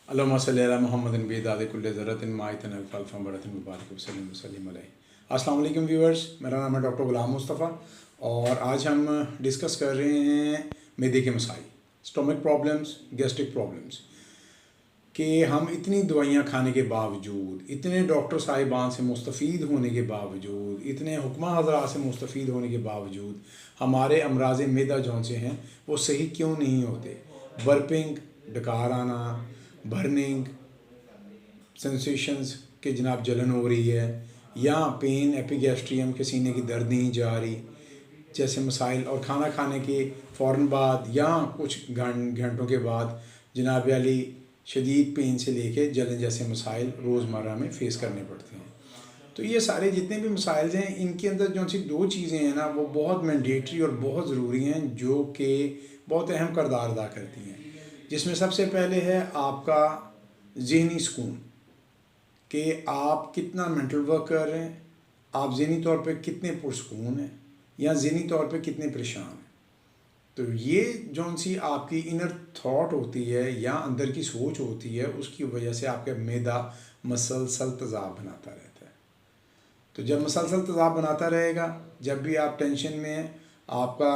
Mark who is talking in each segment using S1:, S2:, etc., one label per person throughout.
S1: अल्लाहुम्मा सल्ली अला मुहम्मदिन बिदाद कुल्ले ज़र्रतिन माइतन अल्फ़ा बरतिन मुबारक वसल्लम वसल्लम अलैहि। अस्सलाम वालेकुम व्यूअर्स, मेरा नाम है डॉक्टर ग़ुलाम मुस्तफ़ा और आज हम डिस्कस कर रहे हैं मैदे के मसाइल, स्टोमक प्रॉब्लम्स, गैस्ट्रिक प्रॉब्लम्स। कि हम इतनी दवाइयाँ खाने के बावजूद, इतने डॉक्टर साहिबान से मुस्तफ़ीद होने के बावजूद, इतने हुक्मा हज़रात से मुस्तफ़ीद होने के बावजूद हमारे अमराज़ मैदा जौन से हैं वो सही क्यों नहीं होते। बर्पिंग, डकार आना, बर्निंग सेंसेशंस के जनाब जलन हो रही है, या पेन एपिगैस्ट्रियम के सीने की दर्द नहीं जा रही जैसे मसाइल, और खाना खाने के फ़ौरन बाद या कुछ घंटों के बाद जनाब अली शदीद पेन से लेके जलन जैसे मसाइल रोज़मर्रा में फ़ेस करने पड़ते हैं। तो ये सारे जितने भी मसाइल हैं इनके अंदर जो सी दो चीज़ें हैं ना वो बहुत मैंडेटरी और बहुत ज़रूरी हैं जो कि बहुत अहम किरदार अदा करती हैं। जिसमें सबसे पहले है आपका ज़हनी सुकून, कि आप कितना मेंटल वर्क कर रहे हैं, आप ज़हनी तौर पे कितने पुरसुकून हैं या ज़हनी तौर पे कितने परेशान हैं। तो ये जौन सी आपकी इनर थॉट होती है या अंदर की सोच होती है उसकी वजह से आपका मैदा मसलसल तेज़ाब बनाता रहता है। तो जब मसलसल तेज़ाब बनाता रहेगा, जब भी आप टेंशन में हैं, आपका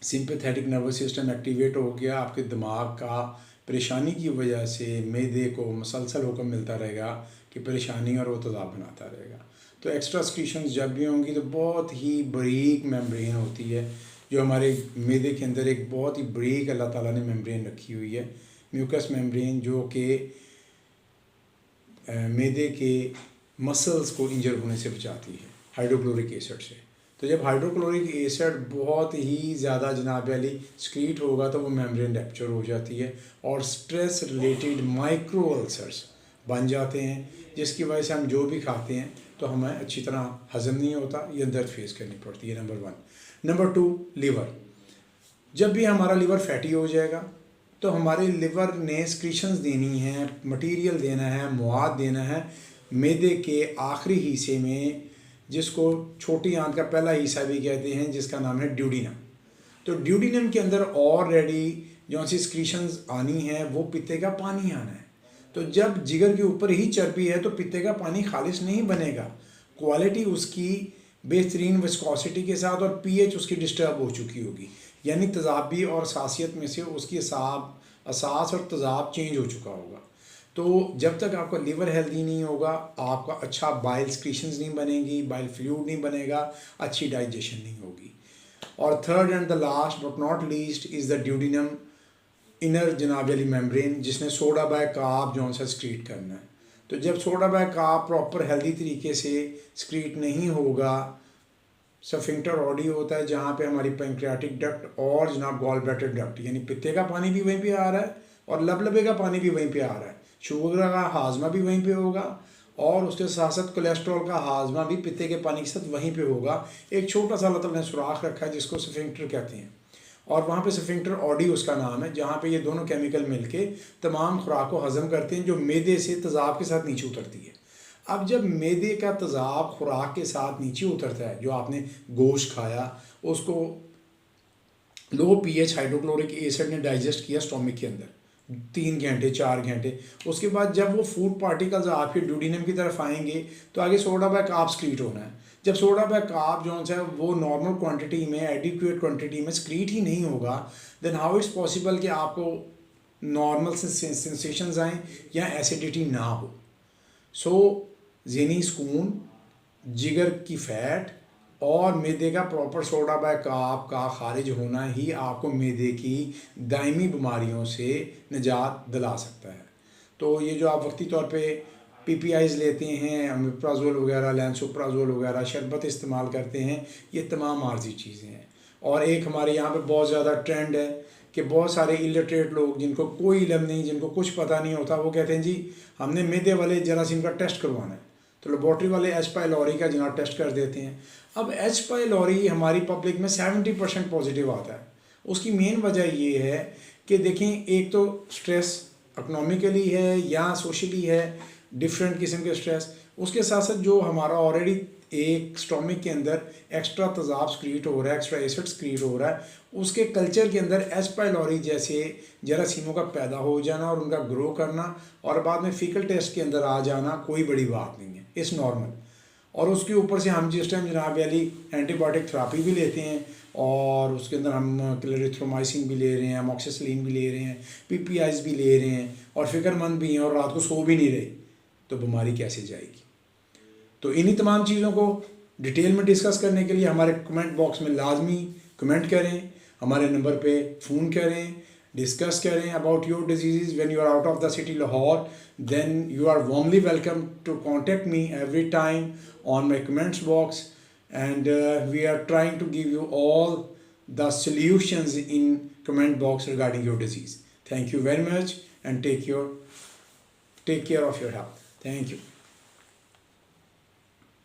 S1: सिंपैथेटिक नर्वस सिस्टम एक्टिवेट हो गया, आपके दिमाग का परेशानी की वजह से मैदे को मसलसल हुक्म मिलता रहेगा कि परेशानी, और वो तेज़ाब बनाता रहेगा। तो एक्स्ट्रा सिक्रीशंस जब भी होंगी तो बहुत ही बारीक मेम्ब्रेन होती है जो हमारे मैदे के अंदर, एक बहुत ही बारीक अल्लाह ताला ने मेम्ब्रेन रखी हुई है, म्यूकस मेम्ब्रेन, जो कि मैदे के मसल्स को इंजर होने से बचाती है हाइड्रोक्लोरिक एसिड से। तो जब हाइड्रोक्लोरिक एसिड बहुत ही ज़्यादा जनाब अली स्क्रीट होगा तो वो मेम्ब्रेन रैप्चर हो जाती है और स्ट्रेस रिलेटेड माइक्रो अल्सर्स बन जाते हैं, जिसकी वजह से हम जो भी खाते हैं तो हमें अच्छी तरह हज़म नहीं होता, ये दर्द फेस करनी पड़ती है। नंबर 1। Number 2, liver. जब भी हमारा लीवर फैटी हो जाएगा तो हमारे लिवर ने स्क्रीशंस देनी है, मटेरियल देना है, मवाद देना है मैदे के आखिरी हिस्से में, जिसको छोटी आंत का पहला हिस्सा भी कहते हैं, जिसका नाम है ड्यूडिनम। तो ड्यूडिनम के अंदर ऑलरेडी जो सी स्क्रीशंस आनी है वो पित्ते का पानी आना है। तो जब जिगर के ऊपर ही चर्बी है तो पित्ते का पानी खालिश नहीं बनेगा, क्वालिटी उसकी बेहतरीन विस्कोसिटी के साथ और पीएच उसकी डिस्टर्ब हो चुकी होगी, यानी तेज़ाबी और सासियत में से उसकी असास और तेज़ाब चेंज हो चुका होगा। तो जब तक आपका लिवर हेल्दी नहीं होगा, आपका अच्छा बाइल स्क्रीशंस नहीं बनेगी, बाइल फ्लूइड नहीं बनेगा, अच्छी डाइजेशन नहीं होगी। और third and the last but not least is the duodenum inner जनाब अली मेम्ब्रेन, जिसने सोडा बाय कार्ब जो सा स्क्रीट करना है। तो जब soda bicarb proper healthy तरीके से स्क्रीट नहीं होगा, सफिंक्टर ऑडी होता है जहाँ पे हमारी पैंक्रियाटिक डक्ट और जनाब गॉल ब्लैडर डक्ट, यानी पित्ते का पानी भी वहीं पे आ रहा है और लबलबे का पानी भी वहीं पे आ रहा है, शुगर का हाजमा भी वहीं पे होगा और उसके साथ साथ कोलेस्ट्रॉल का हाजमा भी पित्ते के पानी के साथ वहीं पे होगा। एक छोटा सा अल्लाह ताला ने सुराख रखा है जिसको सफिंक्टर कहते हैं, और वहाँ पे सफिंक्टर ऑडी उसका नाम है, जहाँ पे ये दोनों केमिकल मिलके तमाम खुराक को हज़म करते हैं जो मैदे से तेज़ाब के साथ नीचे उतरती है। अब जब मैदे का तेज़ाब खुराक के साथ नीचे उतरता है, जो आपने गोश्त खाया उसको लो पीएच हाइड्रोक्लोरिक एसिड ने डाइजेस्ट किया स्टोमक के अंदर 3 घंटे 4 घंटे, उसके बाद जब वो फूड पार्टिकल्स आपके ड्यूडिनम की तरफ आएंगे तो आगे सोडा बाय कार्ब स्क्रीट होना है। जब सोडा बाय कार्ब जो है वो नॉर्मल क्वांटिटी में, एडिक्वेट क्वांटिटी में स्क्रीट ही नहीं होगा, देन हाउ इट्स पॉसिबल कि आपको नॉर्मल सेंसेशंस आएँ या एसिडिटी ना हो। सो ज़हनी सुकून, जिगर की फ़ैट और मैदे का प्रॉपर सोडा बाय कार्ब का खारिज होना ही आपको मैदे की दायमी बीमारियों से निजात दिला सकता है। तो ये जो आप वक्ती तौर पे पीपीआईज़ लेते हैं, अमिप्राज़ोल वगैरह, लैंसोप्राज़ोल वगैरह, शरबत इस्तेमाल करते हैं, ये तमाम आर्जी चीज़ें हैं। और एक हमारे यहाँ पे बहुत ज़्यादा ट्रेंड है कि बहुत सारे इलिटरेट लोग जिनको कोई इल्म नहीं, जिनको कुछ पता नहीं होता, वो कहते हैं जी हमने मैदे वाले जरासीम का टेस्ट करवाना है, तो लेबॉर्ट्री वाले एच पाइलोरी का जनाब टेस्ट कर देते हैं। अब एच पाइलोरी हमारी पब्लिक में 70% पॉजिटिव आता है। उसकी मेन वजह ये है कि देखें, एक तो स्ट्रेस इकनॉमिकली है या सोशली है, डिफरेंट किस्म के स्ट्रेस, उसके साथ साथ जो हमारा ऑलरेडी एक स्टोमिक के अंदर एक्स्ट्रा तेज़ाब सक्रीट हो रहा है, एक्स्ट्रा एसिड सक्रीट हो रहा है, उसके कल्चर के अंदर एच पाइलोरी जैसे जरासीमों का पैदा हो जाना और उनका ग्रो करना और बाद में फीकल टेस्ट के अंदर आ जाना कोई बड़ी बात नहीं है, इट्स नॉर्मल। और उसके ऊपर से हम जिस टाइम जनाब वाली एंटीबायोटिक थेरापी भी लेते हैं और उसके अंदर हम क्लेरिथ्रोमाइसिन भी ले रहे हैं, अमोक्सिसिलिन भी ले रहे हैं, पीपीआईज भी ले रहे हैं और फिक्रमंद भी हैं और रात को सो भी नहीं रहे, तो बीमारी कैसे जाएगी। तो इन्हीं तमाम चीज़ों को डिटेल में डिस्कस करने के लिए हमारे कमेंट बॉक्स में लाजमी कमेंट करें, हमारे नंबर पे फ़ोन करें, डिस्कस करें about your disease when you are out of the city Lahore, then you are warmly welcome to contact me every time on my comments box, and we are trying to give you all the solutions in comment box regarding your disease. Thank you very much and take care of your health. Thank you.